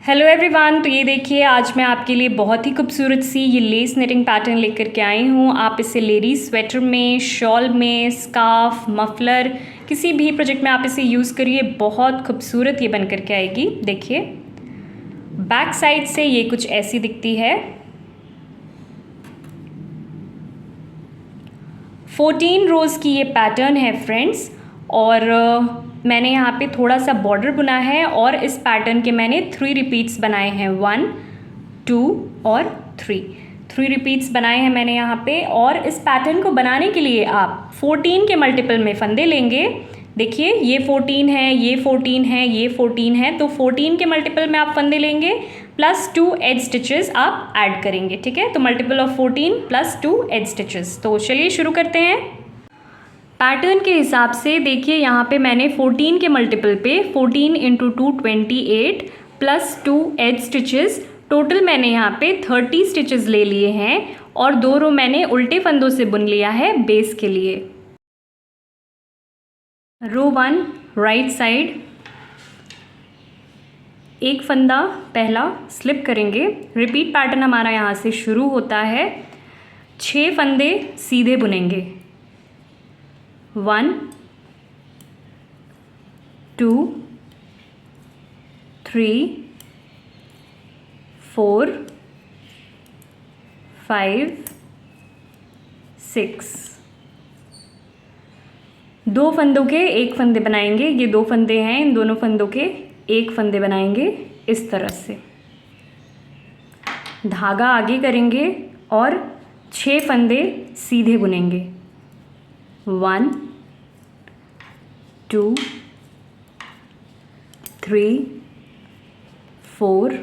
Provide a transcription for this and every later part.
Hello everyone. तो ये देखिए, आज मैं आपके लिए बहुत ही खूबसूरत सी ये लेस निटिंग पैटर्न लेकर के आई हूँ। आप इसे लेडीज स्वेटर में, शॉल में, स्कार्फ, मफलर, किसी भी प्रोजेक्ट में आप इसे यूज़ करिए, बहुत खूबसूरत ये बन करके आएगी। देखिए, बैक साइड से ये कुछ ऐसी दिखती है। 14 रोज़ की ये पैटर्न है फ्रेंड्स। और मैंने यहाँ पे थोड़ा सा बॉर्डर बुना है और इस पैटर्न के मैंने 3 रिपीट्स बनाए हैं। 1, 2 और 3 रिपीट्स बनाए हैं मैंने यहाँ पे। और इस पैटर्न को बनाने के लिए आप 14 के मल्टीपल में फंदे लेंगे। देखिए, ये 14 है, ये 14 है, ये 14 है, तो 14 के मल्टीपल में आप फंदे लेंगे प्लस 2 एज स्टिचेस आप ऐड करेंगे। ठीक है, तो multiple of 14 plus 2 edge stitches. तो चलिए शुरू करते हैं। पैटर्न के हिसाब से देखिए, यहाँ पे मैंने 14 के मल्टीपल पे 14 into 2 28 plus 2 edge stitches, total मैंने यहाँ पे 30 स्टिचेस ले लिए हैं। और 2 रो मैंने उल्टे फंदों से बुन लिया है बेस के लिए। रो 1 राइट साइड, एक फंदा पहला स्लिप करेंगे। रिपीट पैटर्न हमारा यहाँ से शुरू होता है। 6 फंदे सीधे बुनेंगे। 1 2 3 4 5 6। 2 फंदों के एक फंदे बनाएंगे। ये 2 फंदे हैं, इन दोनों फंदों के एक फंदे बनाएंगे इस तरह से। धागा आगे करेंगे और 6 फंदे सीधे बुनेंगे। 1 2 3 4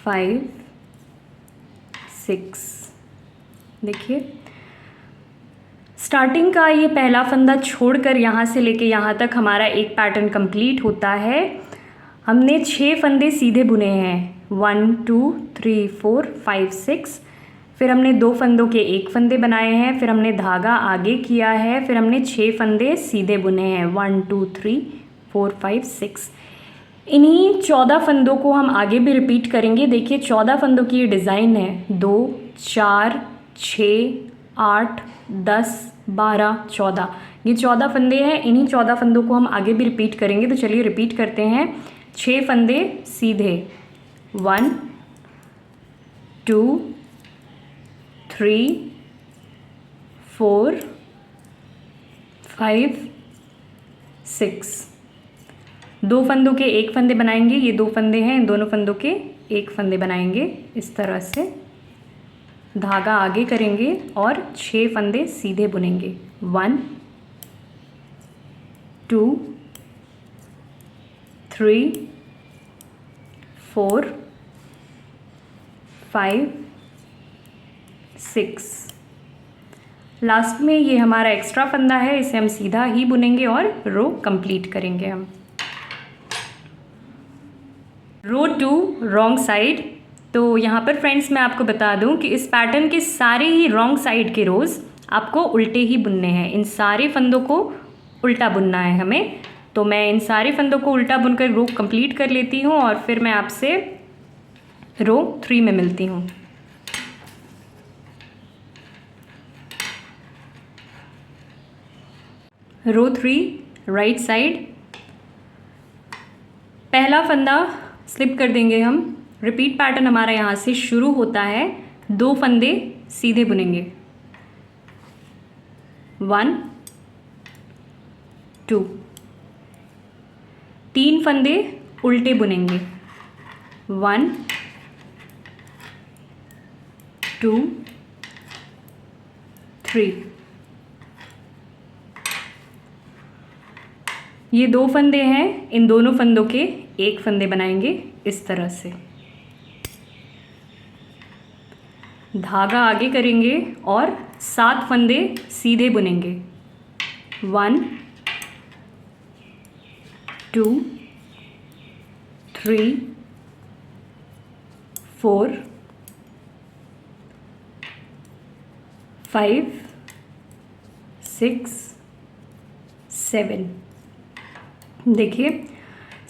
5 6। देखिए, स्टार्टिंग का ये पहला फंदा छोड़कर यहाँ से लेके यहाँ तक हमारा एक पैटर्न कंप्लीट होता है। हमने 6 फंदे सीधे बुने हैं। 1 2 3 4 5 6। फिर हमने 2 फंदों के एक फंदे बनाए हैं। फिर हमने धागा आगे किया है। फिर हमने 6 फंदे सीधे बुने हैं। 1 2 3 4 5 6। इन्हीं 14 फंदों को हम आगे भी रिपीट करेंगे। देखिए, 14 फंदों की ये डिज़ाइन है। 2 4 6 8 10 12 14। ये 14 फंदे हैं। इन्हीं 14 फंदों को हम आगे भी रिपीट करेंगे। तो चलिए रिपीट करते हैं। 6 फंदे सीधे। 1 2 3 4 5 6। 2 फंदों के एक फंदे बनाएंगे। ये 2 फंदे हैं, इन दोनों फंदों के एक फंदे बनाएंगे इस तरह से। धागा आगे करेंगे और 6 फंदे सीधे बुनेंगे। 1 2 3 4 5 6। लास्ट में ये हमारा एक्स्ट्रा फंदा है, इसे हम सीधा ही बुनेंगे और रो कंप्लीट करेंगे हम। रो 2 रॉन्ग साइड। तो यहाँ पर फ्रेंड्स मैं आपको बता दूँ कि इस पैटर्न के सारे ही रॉन्ग साइड के रोज़ आपको उल्टे ही बुनने हैं। इन सारे फंदों को उल्टा बुनना है हमें। तो मैं इन सारे फंदों को उल्टा बुनकर रो कंप्लीट कर लेती हूँ और फिर मैं आपसे रो 3 में मिलती हूँ। रो 3 राइट साइड, पहला फंदा स्लिप कर देंगे हम। रिपीट पैटर्न हमारा यहाँ से शुरू होता है। 2 फंदे सीधे बुनेंगे। 1 2। 3 फंदे उल्टे बुनेंगे। 1 2 3। ये 2 फंदे हैं, इन दोनों फंदों के एक फंदे बनाएंगे इस तरह से। धागा आगे करेंगे और 7 फंदे सीधे बुनेंगे। 1 2 3 4 5 6 7। देखिए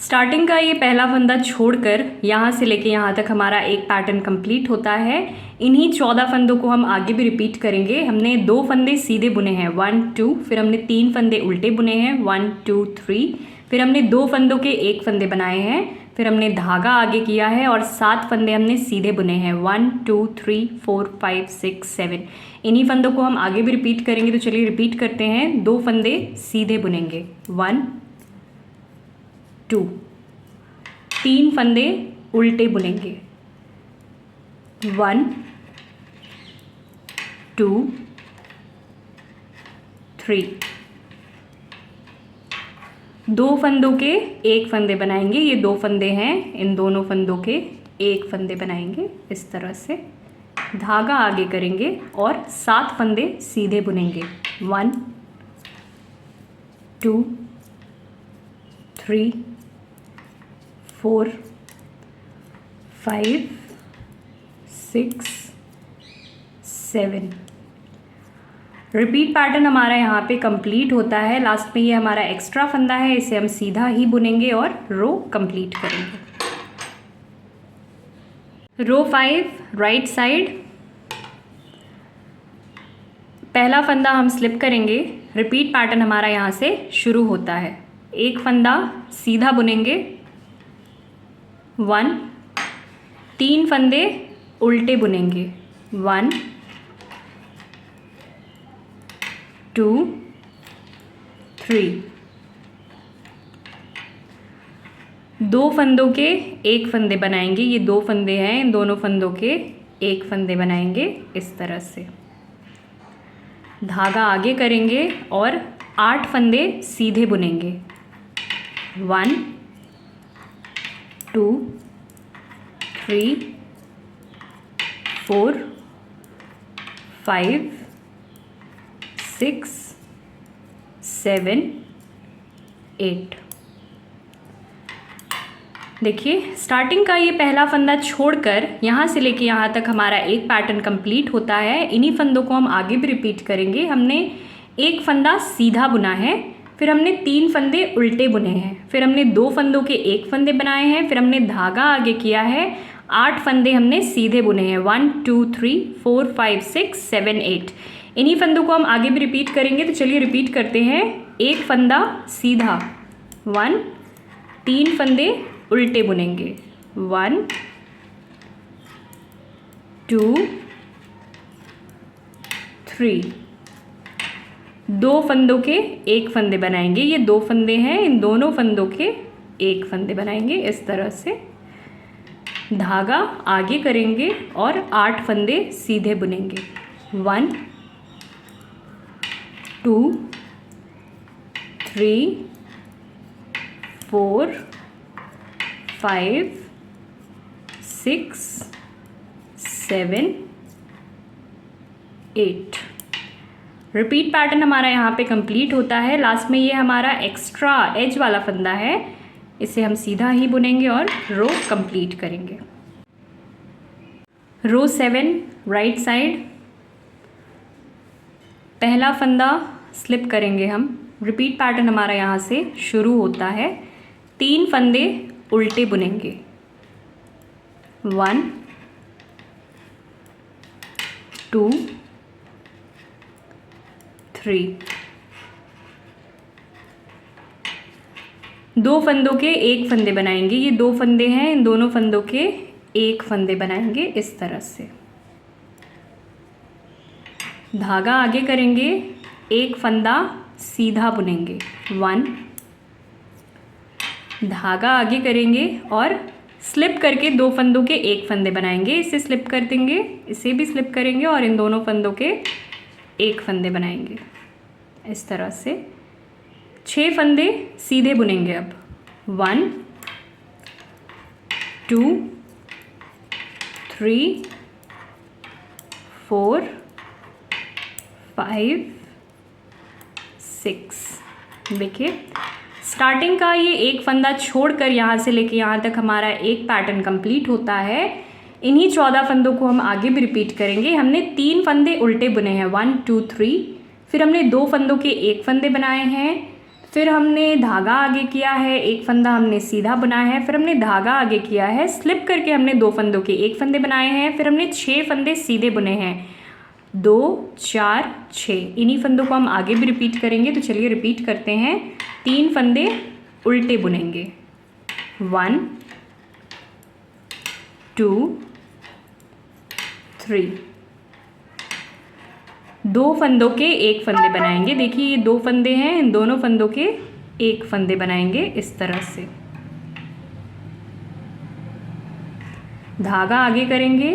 स्टार्टिंग का ये पहला फंदा छोड़कर यहाँ से लेके यहाँ तक हमारा एक पैटर्न कंप्लीट होता है। इन्हीं 14 फंदों को हम आगे भी रिपीट करेंगे। हमने 2 फंदे सीधे बुने हैं 1 2, फिर हमने 3 फंदे उल्टे बुने हैं 1 2 3, फिर हमने 2 फंदों के 1 फंदे बनाए हैं, फिर हमने धागा आगे किया है और 7 फंदे हमने सीधे बुने हैं 1 2 3 4 5 6 7। इन्हीं फंदों को हम आगे भी रिपीट करेंगे। तो चलिए रिपीट करते हैं। 2 फंदे सीधे बुनेंगे 1 2, 3 फंदे उल्टे बुनेंगे 1 2 3, 2 फंदों के 1 फंदे बनाएंगे। ये 2 फंदे हैं, इन दोनों फंदों के 1 फंदे बनाएंगे इस तरह से। धागा आगे करेंगे और 7 फंदे सीधे बुनेंगे 1 2 3 4 5 6 7। रिपीट पैटर्न हमारा यहाँ पे कंप्लीट होता है। लास्ट में ये हमारा एक्स्ट्रा फंदा है, इसे हम सीधा ही बुनेंगे और रो कंप्लीट करेंगे। रो 5 राइट साइड, पहला फंदा हम स्लिप करेंगे। रिपीट पैटर्न हमारा यहाँ से शुरू होता है। एक फंदा सीधा बुनेंगे 1, 3 फंदे उल्टे बुनेंगे 1 2 3, 2 फंदों के 1 फंदे बनाएंगे। ये 2 फंदे हैं, इन दोनों फंदों के 1 फंदे बनाएंगे इस तरह से। धागा आगे करेंगे और 8 फंदे सीधे बुनेंगे 1 2 3 4 5 6 7 8। देखिए स्टार्टिंग का ये पहला फंदा छोड़कर यहाँ से लेके यहाँ तक हमारा एक पैटर्न कंप्लीट होता है। इन्हीं फंदों को हम आगे भी रिपीट करेंगे। हमने एक फंदा सीधा बुना है, फिर हमने 3 फंदे उल्टे बुने हैं, फिर हमने 2 फंदों के 1 फंदे बनाए हैं, फिर हमने धागा आगे किया है, 8 फंदे हमने सीधे बुने हैं 1 2 3 4 5 6 7 8। इन्हीं फंदों को हम आगे भी रिपीट करेंगे। तो चलिए रिपीट करते हैं। एक फंदा सीधा 1, 3 फंदे उल्टे बुनेंगे 1 2 3, 2 फंदों के 1 फंदे बनाएंगे। ये 2 फंदे हैं, इन दोनों फंदों के 1 फंदे बनाएंगे इस तरह से। धागा आगे करेंगे और 8 फंदे सीधे बुनेंगे 1 2 3 4 5 6 7 8। रिपीट पैटर्न हमारा यहाँ पे कंप्लीट होता है। लास्ट में ये हमारा एक्स्ट्रा एज वाला फंदा है, इसे हम सीधा ही बुनेंगे और रो कंप्लीट करेंगे। रो 7 राइट साइड, पहला फंदा स्लिप करेंगे हम। रिपीट पैटर्न हमारा यहाँ से शुरू होता है। 3 फंदे उल्टे बुनेंगे 1 2 3, 2 फंदों के 1 फंदे बनाएंगे। ये 2 फंदे हैं, इन दोनों फंदों के 1 फंदे बनाएंगे इस तरह से। धागा आगे करेंगे, 1 फंदा सीधा बुनेंगे 1, धागा आगे करेंगे और स्लिप करके 2 फंदों के 1 फंदे बनाएंगे। इसे स्लिप कर देंगे, इसे भी स्लिप करेंगे और इन दोनों फंदों के 1 फंदे बनाएंगे इस तरह से। 6 फंदे सीधे बुनेंगे अब 1 2 3 4 5 6। देखिए स्टार्टिंग का ये एक फंदा छोड़कर यहाँ से लेके यहाँ तक हमारा एक पैटर्न कंप्लीट होता है। इन्हीं 14 फंदों को हम आगे भी रिपीट करेंगे। हमने 3 फंदे उल्टे बुने हैं 1 2 3, फिर हमने 2 फंदों के 1 फंदे बनाए हैं, फिर हमने धागा आगे किया है, एक फंदा हमने सीधा बनाया है, फिर हमने धागा आगे किया है, स्लिप करके हमने 2 फंदों के 1 फंदे बनाए हैं, फिर हमने 6 फंदे सीधे बुने हैं, 2 4 6। इन्हीं फंदों को हम आगे भी रिपीट करेंगे। तो चलिए रिपीट करते हैं। 3 फंदे उल्टे बुनेंगे, 1 2 3। 2 फंदों के 1 फंदे बनाएंगे। देखिए ये 2 फंदे हैं, इन दोनों फंदों के 1 फंदे बनाएंगे इस तरह से। धागा आगे करेंगे,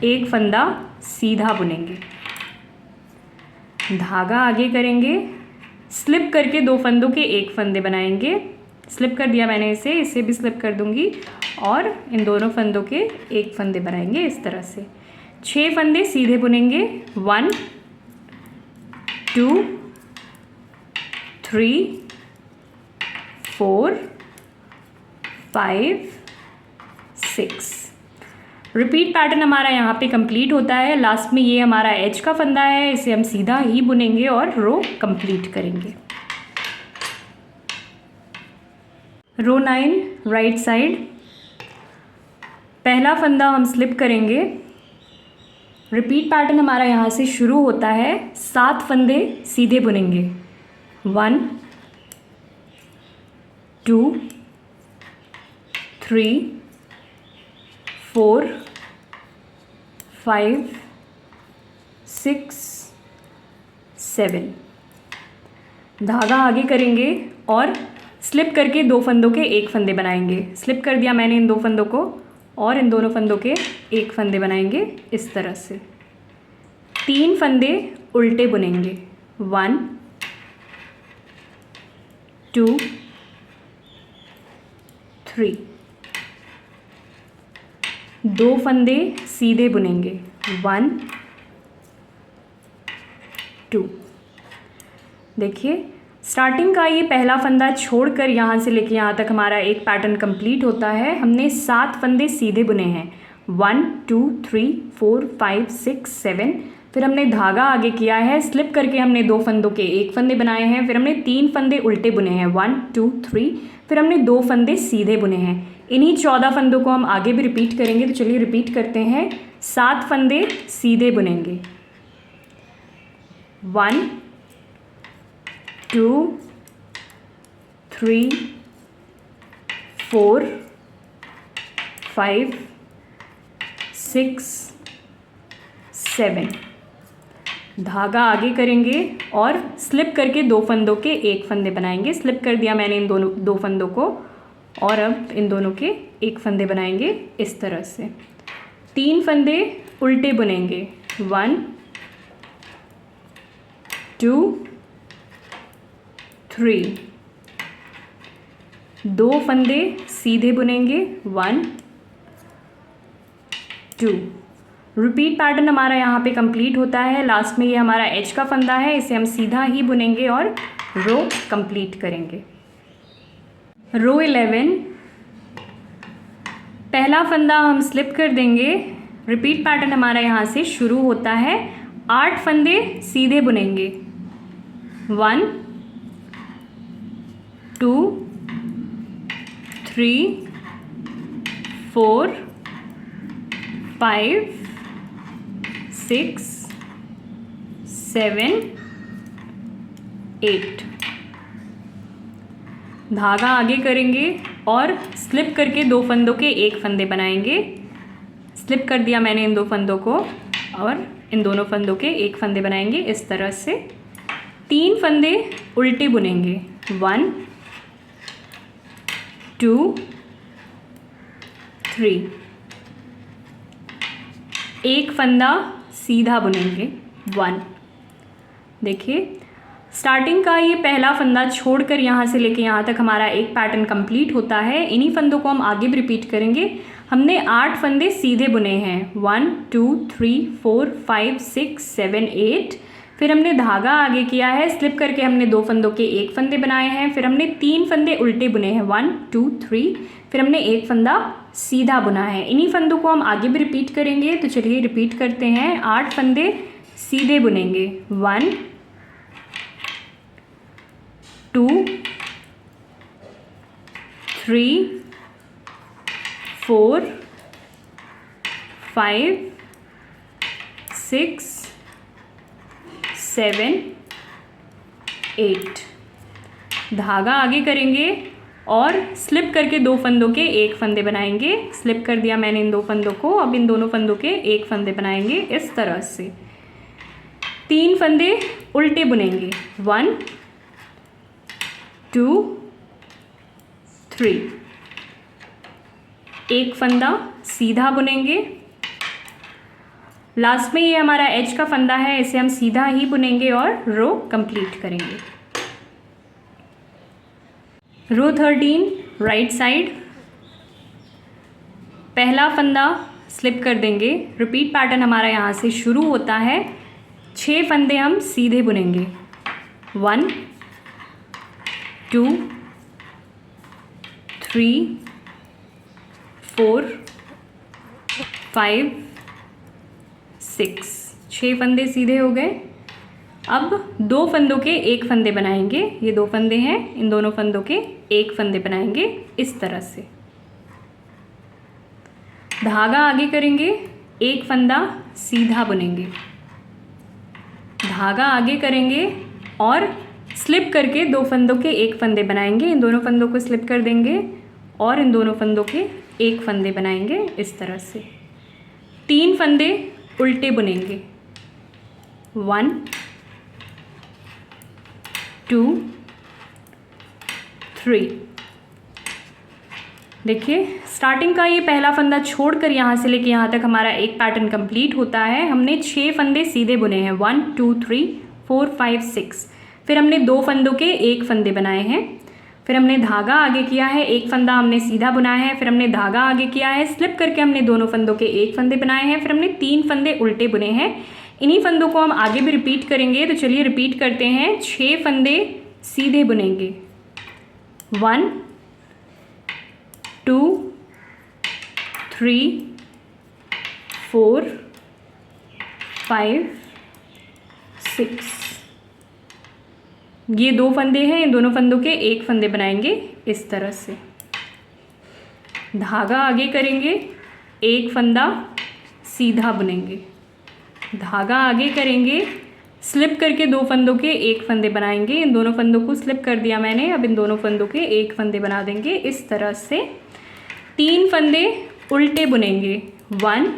1 फंदा सीधा बुनेंगे, धागा आगे करेंगे, स्लिप करके 2 फंदों के 1 फंदे बनाएंगे। स्लिप कर दिया मैंने इसे भी स्लिप कर दूंगी और इन दोनों फंदों के 1 फंदे बनाएंगे इस तरह से। 6 फंदे सीधे बुनेंगे, 1 2 3 4 5 6। रिपीट पैटर्न हमारा यहाँ पे कंप्लीट होता है। लास्ट में ये हमारा एज का फंदा है, इसे हम सीधा ही बुनेंगे और रो कंप्लीट करेंगे। रो 9 राइट साइड, पहला फंदा हम स्लिप करेंगे। रिपीट पैटर्न हमारा यहाँ से शुरू होता है। 7 फंदे सीधे बुनेंगे, 1 2 3 4 5 6 7। धागा आगे करेंगे और स्लिप करके 2 फंदों के 1 फंदे बनाएंगे। स्लिप कर दिया मैंने इन 2 फंदों को और इन दोनों फंदों के 1 फंदे बनाएंगे इस तरह से। 3 फंदे उल्टे बुनेंगे, 1 2 3। 2 फंदे सीधे बुनेंगे, 1 2। देखिए स्टार्टिंग का ये पहला फंदा छोड़कर यहाँ से लेके यहाँ तक हमारा एक पैटर्न कंप्लीट होता है। हमने 7 फंदे सीधे बुने हैं, 1 2 3 4 5 6 7। फिर हमने धागा आगे किया है, स्लिप करके हमने 2 फंदों के 1 फंदे बनाए हैं। फिर हमने 3 फंदे उल्टे बुने हैं, 1 2 3। फिर हमने 2 फंदे सीधे बुने हैं। इन्हीं 14 फंदों को हम आगे भी रिपीट करेंगे। तो चलिए रिपीट करते हैं। 7 फंदे सीधे बुनेंगे, 1 2 3 4 5 6 7। धागा आगे करेंगे और स्लिप करके 2 फंदों के 1 फंदे बनाएंगे। स्लिप कर दिया मैंने इन दोनों 2 फंदों को और अब इन दोनों के 1 फंदे बनाएंगे इस तरह से। 3 फंदे उल्टे बुनेंगे, 1 2 3। 2 फंदे सीधे बुनेंगे, 1 2। रिपीट पैटर्न हमारा यहाँ पे कंप्लीट होता है। लास्ट में ये हमारा एज का फंदा है, इसे हम सीधा ही बुनेंगे और रो कंप्लीट करेंगे। रो 11, पहला फंदा हम स्लिप कर देंगे। रिपीट पैटर्न हमारा यहाँ से शुरू होता है। 8 फंदे सीधे बुनेंगे, 1 2 3 4 5 6 7 8। धागा आगे करेंगे और स्लिप करके 2 फंदों के 1 फंदे बनाएंगे। स्लिप कर दिया मैंने इन 2 फंदों को और इन दोनों फंदों के 1 फंदे बनाएंगे इस तरह से। 3 फंदे उल्टे बुनेंगे, 1 2 3। 1 फंदा सीधा बुनेंगे, 1। देखिए स्टार्टिंग का ये पहला फंदा छोड़कर यहाँ से लेके यहाँ तक हमारा एक पैटर्न कंप्लीट होता है। इन्हीं फंदों को हम आगे भी रिपीट करेंगे। हमने 8 फंदे सीधे बुने हैं, 1 2 3 4 5 6 7 8। फिर हमने धागा आगे किया है, स्लिप करके हमने 2 फंदों के 1 फंदे बनाए हैं। फिर हमने 3 फंदे उल्टे बुने हैं, 1 2 3। फिर हमने 1 फंदा सीधा बुना है। इन्हीं फंदों को हम आगे भी रिपीट करेंगे। तो चलिए रिपीट करते हैं। 8 फंदे सीधे बुनेंगे, 1 2 3 4 5 6 7 8। धागा आगे करेंगे और स्लिप करके 2 फंदों के 1 फंदे बनाएंगे। स्लिप कर दिया मैंने इन 2 फंदों को, अब इन दोनों फंदों के 1 फंदे बनाएंगे इस तरह से। 3 फंदे उल्टे बुनेंगे, 1 2 3। एक फंदा सीधा बुनेंगे। लास्ट में ये हमारा एज का फंदा है, इसे हम सीधा ही बुनेंगे और रो कंप्लीट करेंगे। रो 13 राइट साइड, पहला फंदा स्लिप कर देंगे। रिपीट पैटर्न हमारा यहाँ से शुरू होता है। 6 फंदे हम सीधे बुनेंगे, 1 2 3 4 5 6। 6 फंदे सीधे हो गए। अब 2 फंदों के 1 फंदे बनाएंगे। ये 2 फंदे हैं, इन दोनों फंदों के 1 फंदे बनाएंगे इस तरह से। धागा आगे करेंगे, 1 फंदा सीधा बुनेंगे। धागा आगे करेंगे और स्लिप करके 2 फंदों के 1 फंदे बनाएंगे। इन दोनों फंदों को स्लिप कर देंगे और इन दोनों फंदों के 1 फंदे बनाएंगे इस तरह से। 3 फंदे उल्टे बुनेंगे, 1 2 3। देखिए स्टार्टिंग का ये पहला फंदा छोड़कर यहाँ से लेके यहाँ तक हमारा एक पैटर्न कंप्लीट होता है। हमने 6 फंदे सीधे बुने हैं, 1 2 3 4 5 6। फिर हमने 2 फंदों के 1 फंदे बनाए हैं। फिर हमने धागा आगे किया है, 1 फंदा हमने सीधा बुनाया है। फिर हमने धागा आगे किया है, स्लिप करके हमने दोनों फंदों के 1 फंदे बनाए हैं। फिर हमने 3 फंदे उल्टे बुने हैं। इन्हीं फंदों को हम आगे भी रिपीट करेंगे। तो चलिए रिपीट करते हैं। 6 फंदे सीधे बुनेंगे, 1 2 3 4 5 6। ये 2 फंदे हैं, इन दोनों फंदों के 1 फंदे बनाएंगे इस तरह से। धागा आगे करेंगे, 1 फंदा सीधा बुनेंगे। धागा आगे करेंगे, स्लिप करके 2 फंदों के 1 फंदे बनाएंगे। इन दोनों फंदों को स्लिप कर दिया मैंने, अब इन दोनों फंदों के 1 फंदे बना देंगे इस तरह से। 3 फंदे उल्टे बुनेंगे, 1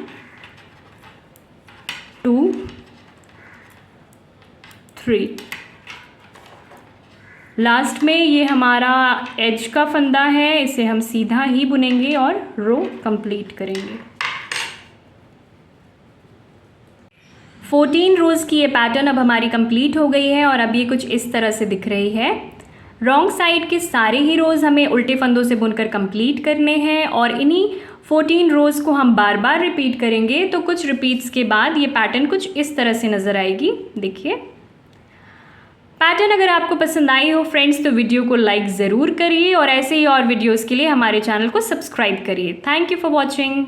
2 3। लास्ट में ये हमारा एज का फंदा है, इसे हम सीधा ही बुनेंगे और रो कंप्लीट करेंगे। 14 रोज़ की ये पैटर्न अब हमारी कंप्लीट हो गई है और अब ये कुछ इस तरह से दिख रही है। रॉन्ग साइड के सारे ही रोज़ हमें उल्टे फंदों से बुनकर कंप्लीट करने हैं और इन्हीं 14 रोज़ को हम बार बार रिपीट करेंगे। तो कुछ रिपीट्स के बाद ये पैटर्न कुछ इस तरह से नज़र आएगी। देखिए पैटर्न अगर आपको पसंद आई हो फ्रेंड्स तो वीडियो को लाइक ज़रूर करिए और ऐसे ही और वीडियोज़ के लिए हमारे चैनल को सब्सक्राइब करिए। Thank you for watching.